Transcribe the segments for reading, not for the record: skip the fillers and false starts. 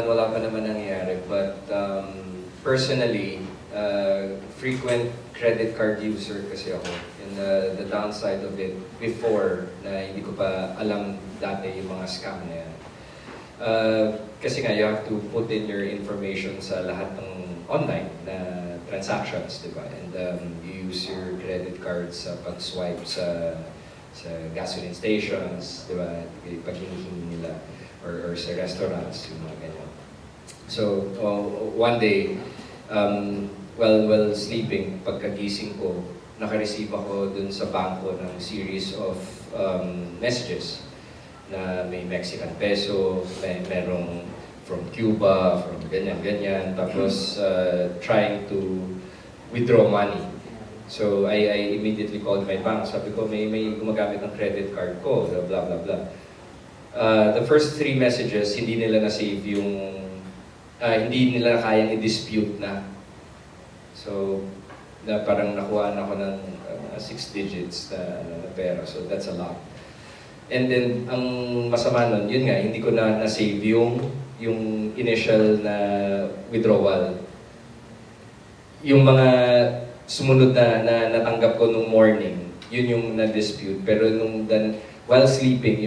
wala pa naman nangyayari. But personally, frequent credit card user kasi ako. And the downside of it before na hindi ko pa alam dati yung mga scam na yan. Kasi nga, you have to put in your information sa lahat ng online na transactions, di ba? And you use your credit cards sa pag-swipe sa gasoline stations, di ba? Pag hinihingi nila, or sa restaurants, yung mga ganyan. So, one day, while sleeping, pagkagising ko, naka-receive ako dun sa bangko ng series of messages na may Mexican peso, merong from Cuba, from ganyan-ganyan, tapos trying to withdraw money. So I immediately called my bank. Sabi ko, may gumagamit ng credit card ko, blah blah blah. The first 3 messages, hindi nila na-save yung, hindi nila kayang i-dispute na. So, na parang nakuha na ako ng 6 digits na pera. So that's a lot. And then, ang masama nun, yun nga, hindi ko na na-save yung initial na withdrawal. Yung mga sumunod na natanggap ko nung morning, yun yung na-dispute. Pero while sleeping,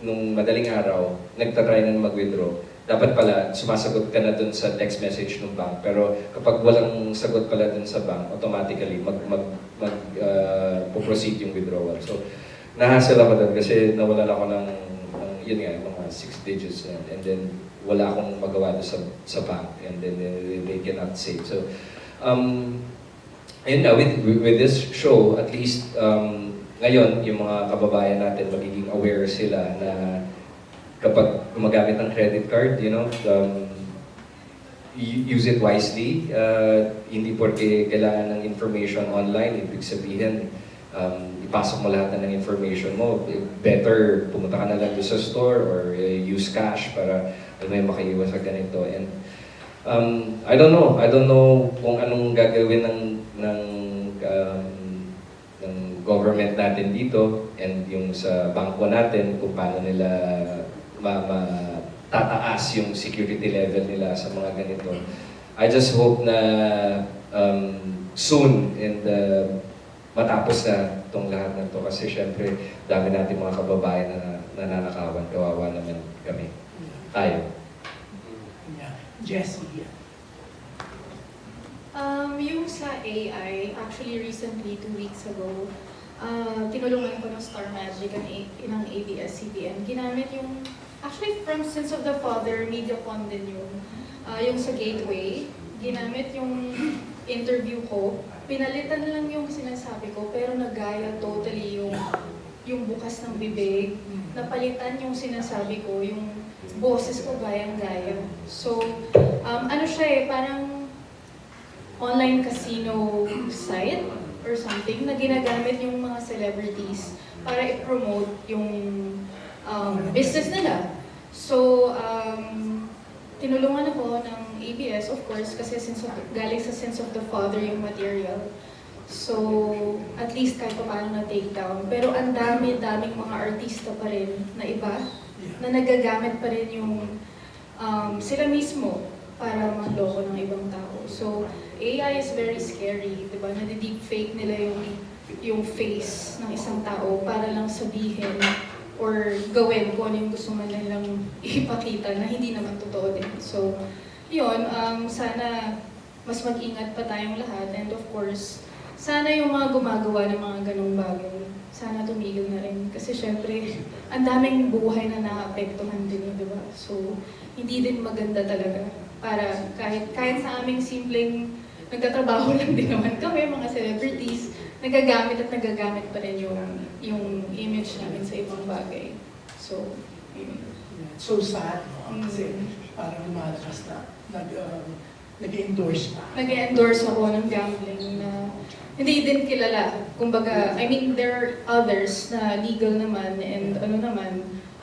nung madaling araw, nagtatry na mag-withdraw. Dapat pala, sumasagot ka na dun sa text message ng bank. Pero kapag walang sagot pala dun sa bank, automatically proceed yung withdrawal. So, nahassle ako dun kasi nawala ako ng yun nga, mga 6 digits. And then, wala akong magawa dun sa bank. And then, they cannot save. So, ayun na, with this show, at least, ngayon, yung mga kababayan natin, magiging aware sila na kapag gumagamit ng credit card, use it wisely. Hindi porque kailangan ng information online, ibig sabihin, ipasok mo lahat ng information mo. Better pumunta ka na lang sa store or use cash para may makaiwas sa ganito. And I don't know kung anong gagawin ng government natin dito and yung sa bangko natin kung paano nila tataas yung security level nila sa mga ganito. I just hope na soon and matapos na itong lahat na ito kasi syempre dami natin mga kababayan na nananakawan, kawawa naman kami. Tayo. Yeah. Jessie. Yung sa AI, actually recently, 2 weeks ago, tinulungan ko ng Star Magic ng ABS-CBN. Ginamit yung, actually from Sins of the Father, Mediacon din yun. Yung sa Gateway, ginamit yung interview ko. Pinalitan lang yung sinasabi ko, pero nagaya totally yung bukas ng bibig. Napalitan yung sinasabi ko, yung boses ko gayang-gaya. So, ano siya eh, parang online casino site or something na ginagamit yung mga celebrities para i-promote yung business nila. So, tinulungan ako ng ABS, of course, kasi galing sa Sins of the Father yung material. So, at least kahit paano na-take down. Pero ang daming mga artista pa rin na iba na nagagamit pa rin yung sila mismo para manloko ng ibang tao. So, AI is very scary, di ba? Nade-deepfake nila yung face ng isang tao para lang sabihin or gawin kung ano yung gusto man nilang ipakita na hindi naman totoo din. So, yun, sana mas mag-ingat pa tayong lahat. And of course, sana yung mga gumagawa ng mga ganong bagay, sana tumigil na rin. Kasi syempre, ang daming buhay na naapektuhan din, di ba? So, hindi din maganda talaga. Para kahit sa aming simpleng nagtatrabaho lang din naman kami, mga celebrities, nagagamit pa rin yung image namin sa ibang bagay. So, yun. So sad, no? Kasi parang lumalakas na nag-endorse pa. Nag-endorse ako ng gambling na hindi din kilala. Kumbaga, I mean, there are others na legal naman and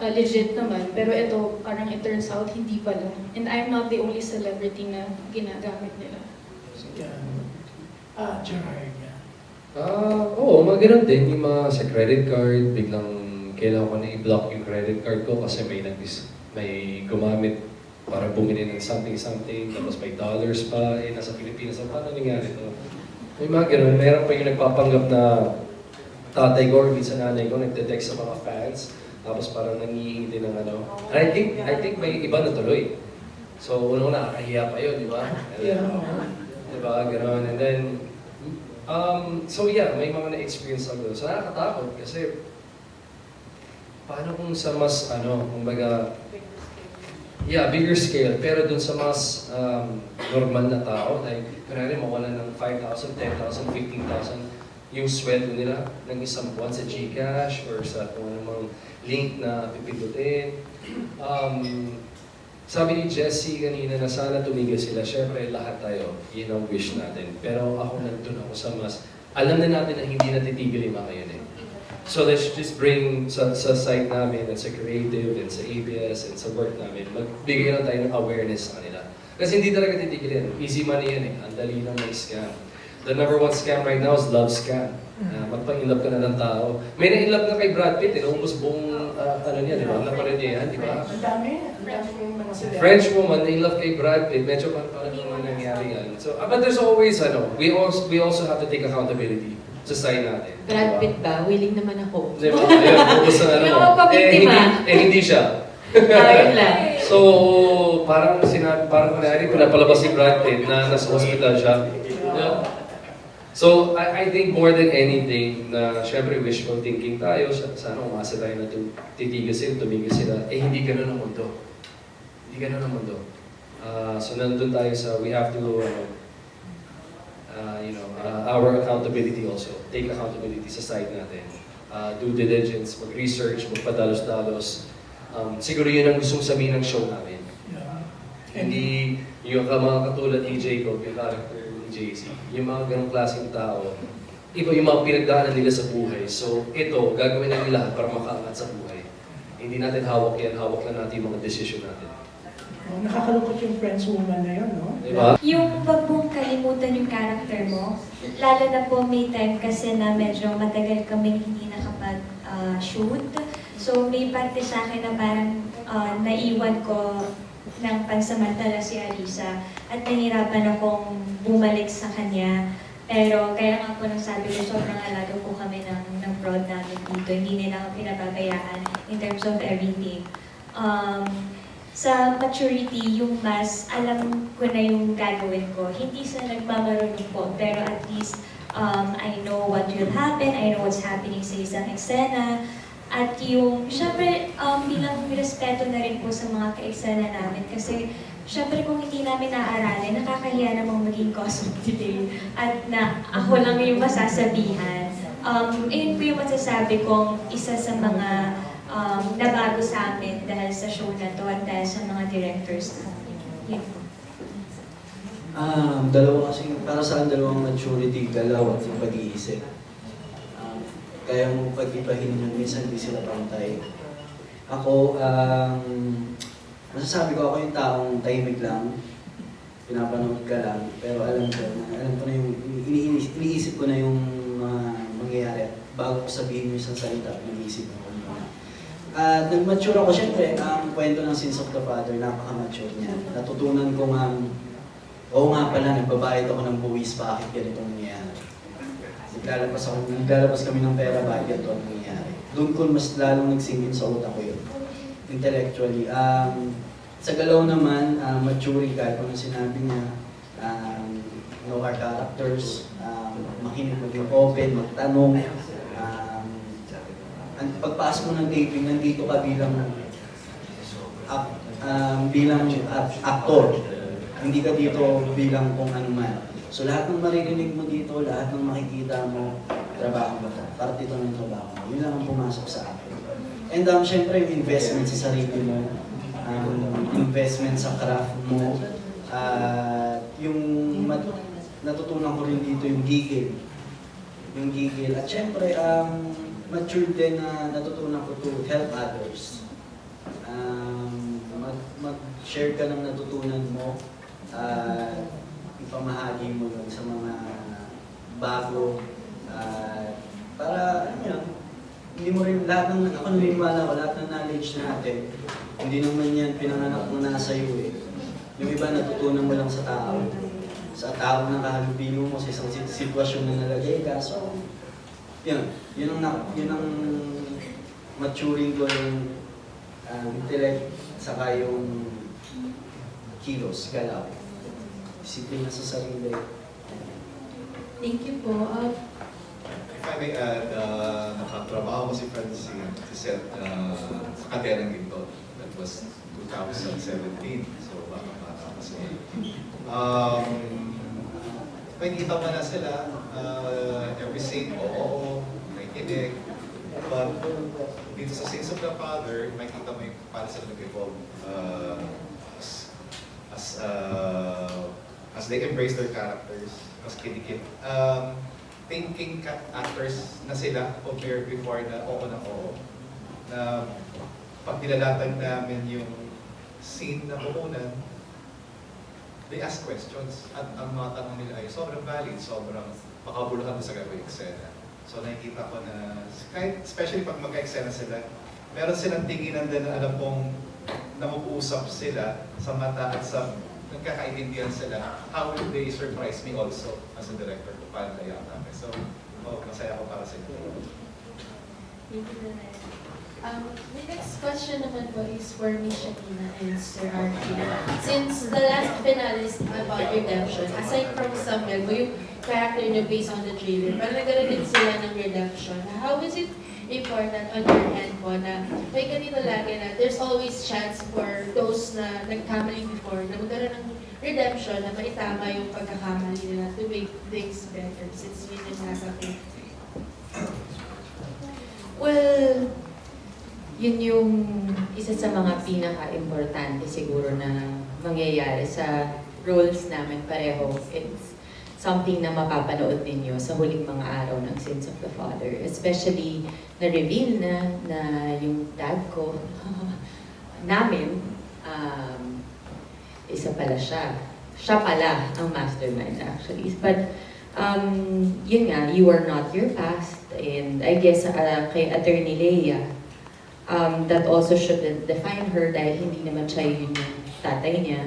legit naman. Pero ito, parang it turns out, hindi pala. And I'm not the only celebrity na ginagamit nila. So, Gerard. Oo, mga ganun din. Yung mga sa credit card, biglang kailangan ko na i-block yung credit card ko kasi may gumamit para bumili ng something, tapos may dollars pa, nasa Pilipinas, paano nangyari to? May mga ganun, meron pa yung nagpapanggap na tatay ko or minsan nanay ko, nagte-text sa mga fans, tapos parang nangihingi ng ano. And I think may iba na tuloy. So, una nakakahiya pa yun, di ba? Yeah. Di ba? Ganun. And then, so yeah, may mga na-experience ako. So, nakakatakot kasi paano kung sa mas, kumbaga, yeah, bigger scale, pero dun sa mas normal na tao, like, kunwari mawala ng 5,000, 10,000, 15,000 yung sweldo nila ng isang buwan sa GCash or sa kung anumang link na pipindutin. Sabi ni Jessie kanina na sana tumigil sila. Siyempre, lahat tayo, yun ang wish natin. Pero ako nandun ako sa mas, alam na natin na hindi natitigil yung mga yun eh. So let's just bring sa site namin and sa creative and sa ABS and sa work namin, magbigay lang tayo ng awareness sa kanila. Kasi hindi talaga titigil yan. Easy money yan eh. Ang dali lang mag-scam. The number one scam right now is love scam. Magpa-inlove ka na ng tao. May na-inlove na kay Brad Pitt, naubos buong niya, di ba? Napanood niya yan, di ba? Ang dami yung mga sila. French woman, na-inlove kay Brad Pitt, medyo parang naman nangyari yan. So, but there's always, we also have to take accountability sa side natin. Brad Pitt ba? Willing naman ako. Di ba? Ayun, ubos na Hindi ako mapapiktima. hindi siya. Ayun lang. So, parang kunwari, pinapalabas si Brad Pitt na nasa hospital siya. Yeah. So, I think more than anything na syempre wishful thinking tayo, sana umasa tayo na titigil sila, tumigil sila, hindi ganun ang mundo. Hindi ganun ang mundo. So, nandun tayo sa, we have to, our accountability also. Take accountability sa side natin. Do diligence, mag-research, magpadalos-dalos. Siguro yun ang gustong sabihin ng show namin. Yeah. Hindi yung mga katulad ni Jacob, yung character ni JC, yung mga ganong klaseng tao, iba yung mga pinagdaanan nila sa buhay. So ito, gagawin natin lahat para makaangat sa buhay. Hindi natin hawak yan, hawak lang natin yung mga desisyon natin. Nakakalungkot yung French woman na yun, no? Diba? Yung wag mong kalimutan yung character mo, lalo na po may time kasi na medyo matagal kaming hindi nakapag-shoot. So may parte sa akin na parang naiwan ko ng pansamantala si Alisa at nahirapan akong bumalik sa kanya. Pero kaya nga po nang sabi ko, sobrang alaga po kami ng prod namin dito. Hindi nila ako pinababayaan in terms of everything. Sa maturity, yung mas alam ko na yung gagawin ko. Hindi sa nagmamarunong po, pero at least I know what will happen, I know what's happening sa isang eksena. At yung, syempre, bilang respeto na rin po sa mga ka-eksena namin. Kasi, syempre kung hindi namin naaralin, nakakahiya namang maging cause of delay. At na ako lang yung masasabihan. Ayun po yung masasabi kong isa sa mga nabago sa amin dahil sa show na to at dahil sa mga directors namin. Yun po. Dalawa kasi, para sa akin dalawang maturity, dalawa yung pag-iisip. Kaya mo pag-ibahin yun, minsan hindi sila pantay. Ako, masasabi ko ako yung taong tahimik lang, pinapanood ka lang, pero alam ko na yung, iniisip ko na yung mga mangyayari. Bago ko sabihin yung isang salita, iniisip ko na. Nag-mature ako, syempre, ang kwento ng Sins of the Father, napaka-mature niya. Natutunan ko nga, oo nga pala, nagbabayad ako ng buwis, bakit ganitong nangyayari? Naglalabas kami ng pera, bakit ganito ang nangyayari? Doon ko mas lalong nagsingin sa utak ko yun. Intellectually. Sa galaw naman, maturity kahit kung sinabi niya, know our characters, makinig, maging open, magtanong. Pagpasok mo ng taping, nandito ka bilang actor. Hindi ka dito bilang kung ano man. So lahat ng maririnig mo dito, lahat ng makikita mo, trabaho mo to. Parte ito ng trabaho mo. Yun lang ang pumasok sa akin. And syempre yung investment sa sarili mo, investment sa craft mo, yung natutunan ko rin dito yung gigil. Yung gigil. At syempre, mature din na natutunan ko to help others. Mag-share ka ng natutunan mo, ipamahagi mo yun sa mga bago, para, hindi mo rin, ako naniniwala ko, lahat ng knowledge natin, Hindi naman yan pinanganak mo na sa'yo eh. Yung iba natutunan mo lang sa tao. Sa tao na kahalubilo mo, sa isang sitwasyon na nalagay ka. So, yun ang maturing ko yung intellect, saka yung kilos, galaw. Disiplina sa sarili. Thank you po. If I may add, nakatrabaho ko si Francine si Seth sa kaderang ito. That was 2017. So, baka kasi. Nakikita mo na sila, every scene, oo, may kinig. But dito sa Sins of the Father, makikita mo yung para sila nag-evolve as they embrace their characters, mas kinikip. Thinking actors na sila compared before na oo na oo. Na pag nilalatag namin yung scene na puhunan, they ask questions. At ang mga tanong nila ay sobrang valid, sobrang makabuluhan sa gagawin eksena. So nakikita ko na, kahit especially pag mag-eksena sila, meron silang tinginan din na alam kong namag-uusap sila sa mata at sa nagkakaintindihan sila. How will they surprise me also as a director kung paano kaya kami. So, masaya ako para sa inyo. Thank you, Nanay. The next question naman po is for Miss Shakina and Sir Arvin. Since the last finale is about redemption, aside from Samuel, yung character niyo based on the trailer, parang nagkaroon din sila ng redemption. How is it important on your end po na may ganito lagi na there's always chance for those na nagkamali before na magkaroon ng redemption na maitama yung pagkakamali nila to make things better since yun yung nasa akin. Well, yun yung isa sa mga pinaka-importante siguro na mangyayari sa roles namin pareho. It's something na mapapanood ninyo sa huling mga araw ng Sins of the Father. Especially, na-reveal na yung dad ko, namin, isa pala siya. Siya pala ang mastermind actually. But, yun nga, you are not your past. And I guess kay Attorney Leia, that also should define her dahil hindi naman siya yun yung tatay niya.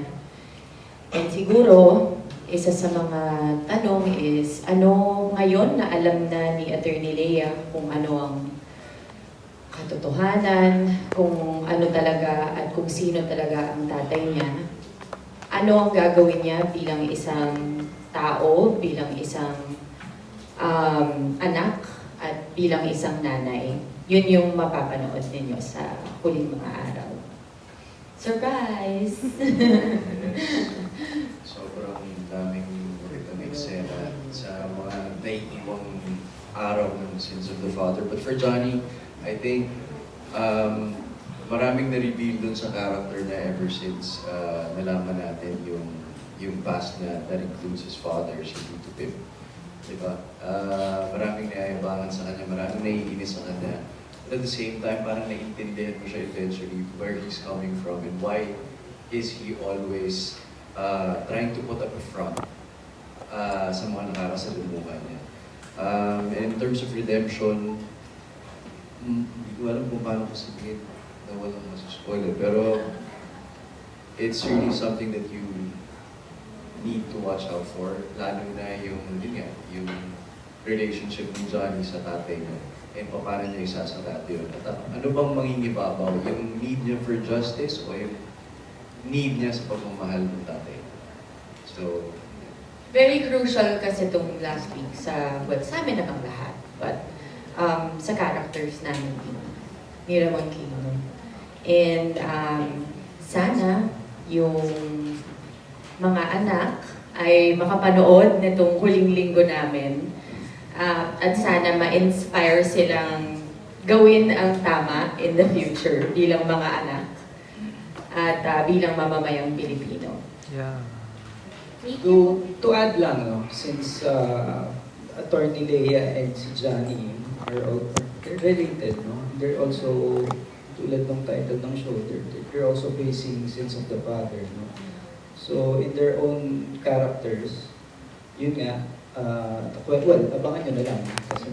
And siguro, isa sa mga tanong is, ano ngayon na alam na ni Attorney Leia kung ano ang katotohanan, kung ano talaga at kung sino talaga ang tatay niya, ano ang gagawin niya bilang isang tao, bilang isang anak, at bilang isang nanay. Yun yung mapapanood ninyo sa huling mga araw. Surprise! Sobrang daming magandang eksena sa mga naiiwang araw ng Sins of the Father. But for Johnny, I think maraming na-reveal dun sa character na ever since nalaman natin yung past na that includes his father, si Tito Pip. Diba? Maraming naiabangan sa kanya, maraming naiinis sa kanya. But at the same time, parang naiintindihan mo siya eventually where he's coming from and why is he always trying to put up a front sa mga nakakasalubungan niya. And in terms of redemption, hindi ko alam kung paano ko sabihin na walang masaspoiler, pero it's really something that you need to watch out for, lalo na yung relationship ni Johnny sa tatay niya and paano niya isasalat yun. At ano bang mangingibabaw? Yung need niya for justice o yung need niya sa pagmamahal ng tatay? So, Very crucial kasi itong last week sa amin namang lahat. But sa characters namin ni Ramon Kino. And sana yung mga anak ay makapanood nitong huling linggo namin. At sana ma-inspire silang gawin ang tama in the future bilang mga anak at bilang mamamayang Pilipino. Yeah. To add lang, no, since Attorney Leia and si Johnny are all related, no? They're also, tulad ng title ng show, they're also facing Sins of the Father, no? So, in their own characters, yun nga, well, abangan nyo na lang kasi